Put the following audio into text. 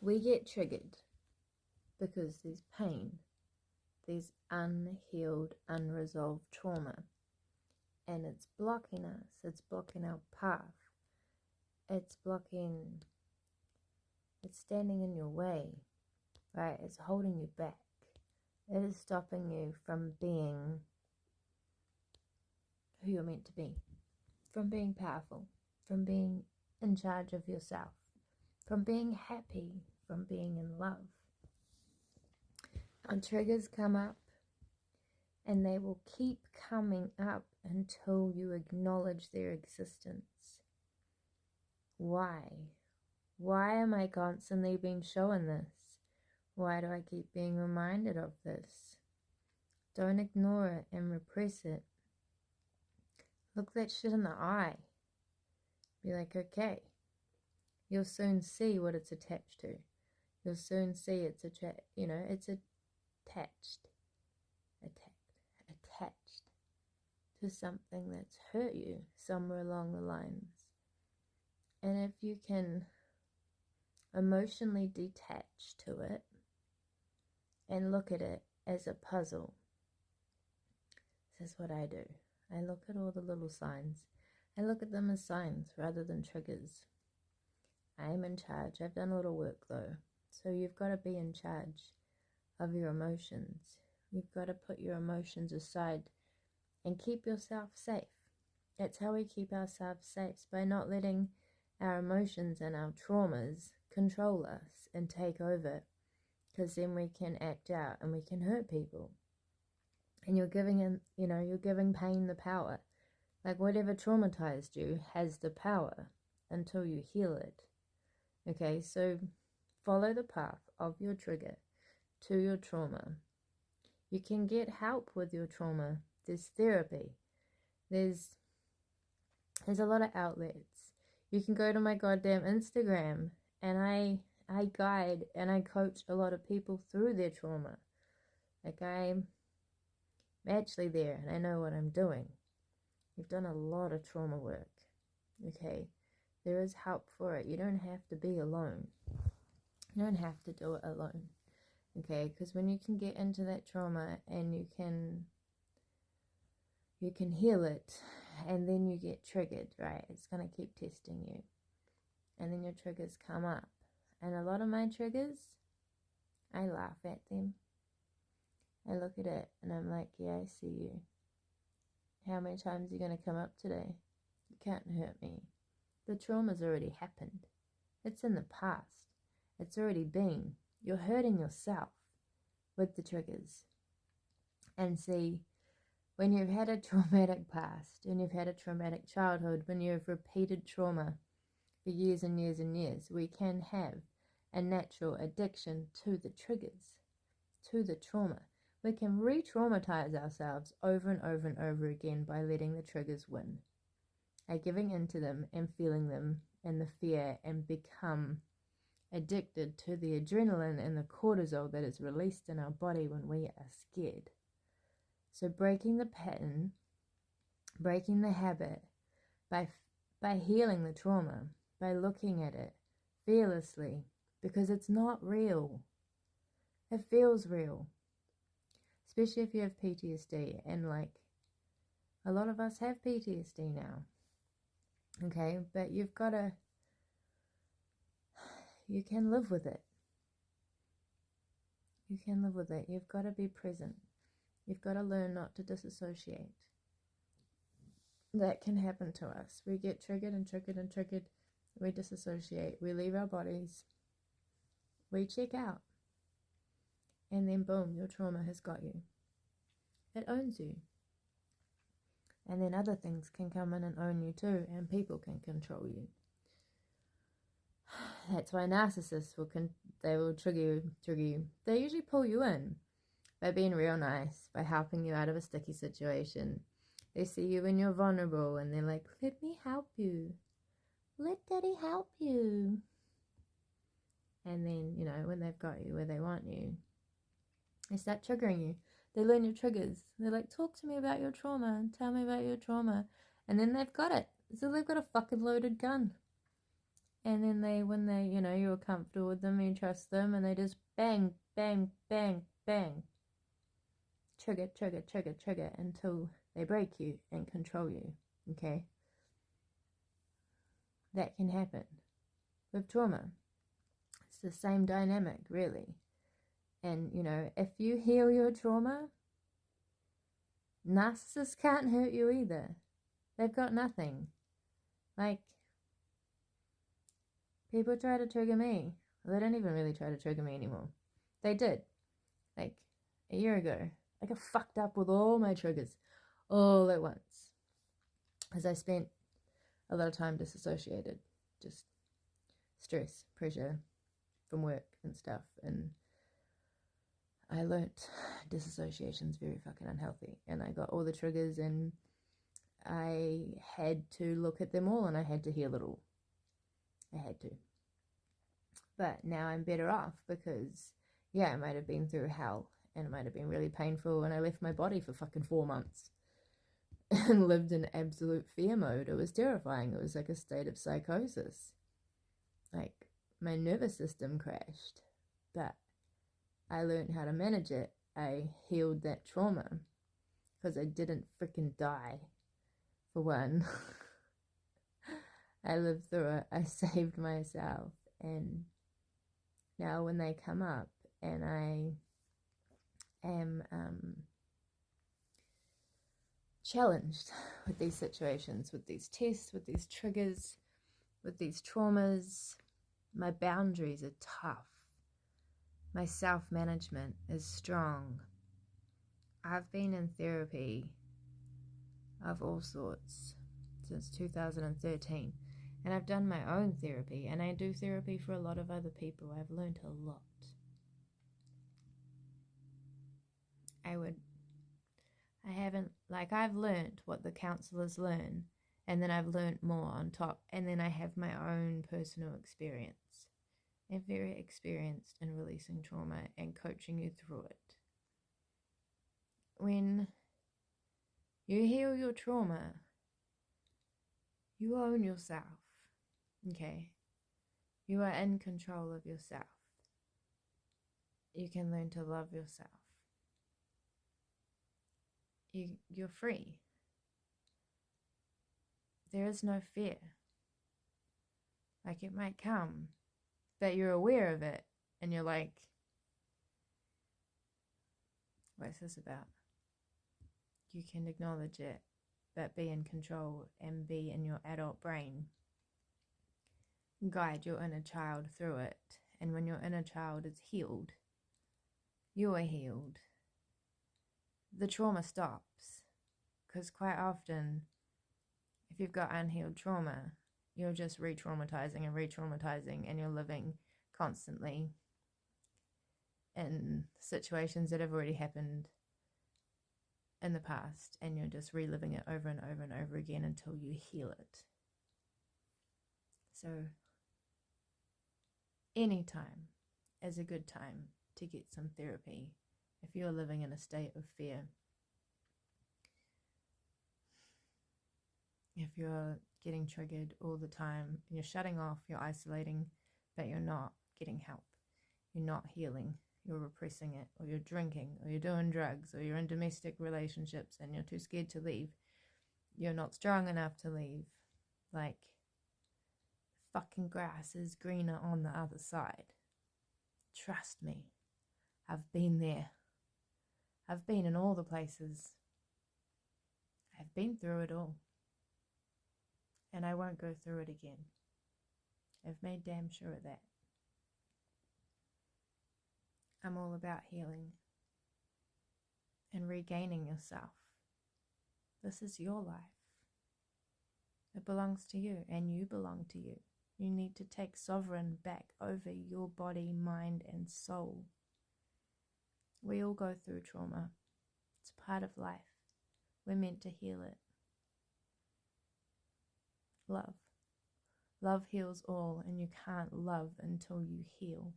We get triggered because there's pain, there's unhealed, unresolved trauma, and it's blocking us, it's blocking our path, it's standing in your way, right? It's holding you back. It is stopping you from being who you're meant to be, from being powerful, from being in charge of yourself, from being happy, from being in love. Our triggers come up, and they will keep coming up until you acknowledge their existence. Why? Why am I constantly being shown this? Why do I keep being reminded of this? Don't ignore it and repress it. Look that shit in the eye. Be like, okay. You'll soon see what it's attached to. You'll soon see it's attached to something that's hurt you somewhere along the lines. And if you can emotionally detach to it and look at it as a puzzle, this is what I do. I look at all the little signs. I look at them as signs rather than triggers. I am in charge. I've done a little work though. So you've got to be in charge of your emotions. You've got to put your emotions aside and keep yourself safe. That's how we keep ourselves safe, by not letting our emotions and our traumas control us and take over, because then we can act out and we can hurt people. And you're giving pain the power. Like whatever traumatized you has the power until you heal it. Okay, so follow the path of your trigger to your trauma. You can get help with your trauma. There's therapy. There's a lot of outlets. You can go to my goddamn Instagram, and I guide and I coach a lot of people through their trauma. Like I'm actually there and I know what I'm doing. You've done a lot of trauma work. Okay? There is help for it. You don't have to be alone. You don't have to do it alone. Okay? Because when you can get into that trauma and you can heal it, and then you get triggered, right? It's going to keep testing you. And then your triggers come up. And a lot of my triggers, I laugh at them. I look at it and I'm like, yeah, I see you. How many times are you going to come up today? You can't hurt me. The trauma's already happened. It's in the past. It's already been. You're hurting yourself with the triggers. And see, when you've had a traumatic past, and you've had a traumatic childhood, when you've repeated trauma for years and years and years, we can have a natural addiction to the triggers, to the trauma. We can re-traumatize ourselves over and over and over again by letting the triggers win, by giving into them and feeling them and the fear, and become addicted to the adrenaline and the cortisol that is released in our body when we are scared. So breaking the pattern, breaking the habit, by healing the trauma, by looking at it fearlessly, because it's not real. It feels real. Especially if you have PTSD, and like a lot of us have PTSD now. Okay, but you can live with it. You can live with it. You've got to be present. You've got to learn not to disassociate. That can happen to us. We get triggered and triggered and triggered. We disassociate. We leave our bodies. We check out. And then boom, your trauma has got you. It owns you. And then other things can come in and own you too, and people can control you. That's why narcissists will trigger you. They usually pull you in by being real nice, by helping you out of a sticky situation. They see you when you're vulnerable and they're like, let me help you. Let daddy help you. And then, when they've got you where they want you, they start triggering you. They learn your triggers. They're like, talk to me about your trauma. Tell me about your trauma. And then they've got it. So they've got a fucking loaded gun. And then when they, you're comfortable with them, you trust them, and they just bang, bang, bang, bang. Trigger, trigger, trigger, trigger until they break you and control you, okay? That can happen with trauma. It's the same dynamic, really. And, if you heal your trauma, narcissists can't hurt you either. They've got nothing. Like, people try to trigger me. Well, they don't even really try to trigger me anymore. They did. Like, a year ago. I got fucked up with all my triggers all at once. Because I spent a lot of time disassociated. Just stress, pressure from work and stuff. And I learnt disassociation is very fucking unhealthy. And I got all the triggers, and I had to look at them all, and I had to heal it all. I had to. But now I'm better off because, yeah, I might have been through hell, and it might have been really painful, and I left my body for fucking 4 months and lived in absolute fear mode. It was terrifying. It was like a state of psychosis. Like, my nervous system crashed, but I learned how to manage it. I healed that trauma because I didn't freaking die, for one. I lived through it. I saved myself. And now when they come up and I am challenged with these situations, with these tests, with these triggers, with these traumas, my boundaries are tough. My self-management is strong. I've been in therapy of all sorts since 2013. And I've done my own therapy, and I do therapy for a lot of other people. I've learned a lot. I've learned what the counselors learn, and then I've learned more on top, and then I have my own personal experience. I'm very experienced in releasing trauma and coaching you through it. When you heal your trauma, you own yourself, okay? You are in control of yourself. You can learn to love yourself. You're free. There is no fear. Like, it might come, but you're aware of it, and you're like, what's this about? You can acknowledge it, but be in control and be in your adult brain. Guide your inner child through it. And when your inner child is healed, you are healed. The trauma stops. Because quite often, if you've got unhealed trauma, you're just re-traumatizing, and you're living constantly in situations that have already happened in the past, and you're just reliving it over and over and over again until you heal it. So any time is a good time to get some therapy if you're living in a state of fear. If you're getting triggered all the time, and you're shutting off, you're isolating, but you're not getting help, you're not healing, you're repressing it, or you're drinking, or you're doing drugs, or you're in domestic relationships and you're too scared to leave, you're not strong enough to leave, like, fucking grass is greener on the other side. Trust me, I've been there. I've been in all the places. I've been through it all. And I won't go through it again. I've made damn sure of that. I'm all about healing and regaining yourself. This is your life. It belongs to you, and you belong to you. You need to take sovereign back over your body, mind, and soul. We all go through trauma. It's part of life. We're meant to heal it. Love. Love heals all, and you can't love until you heal.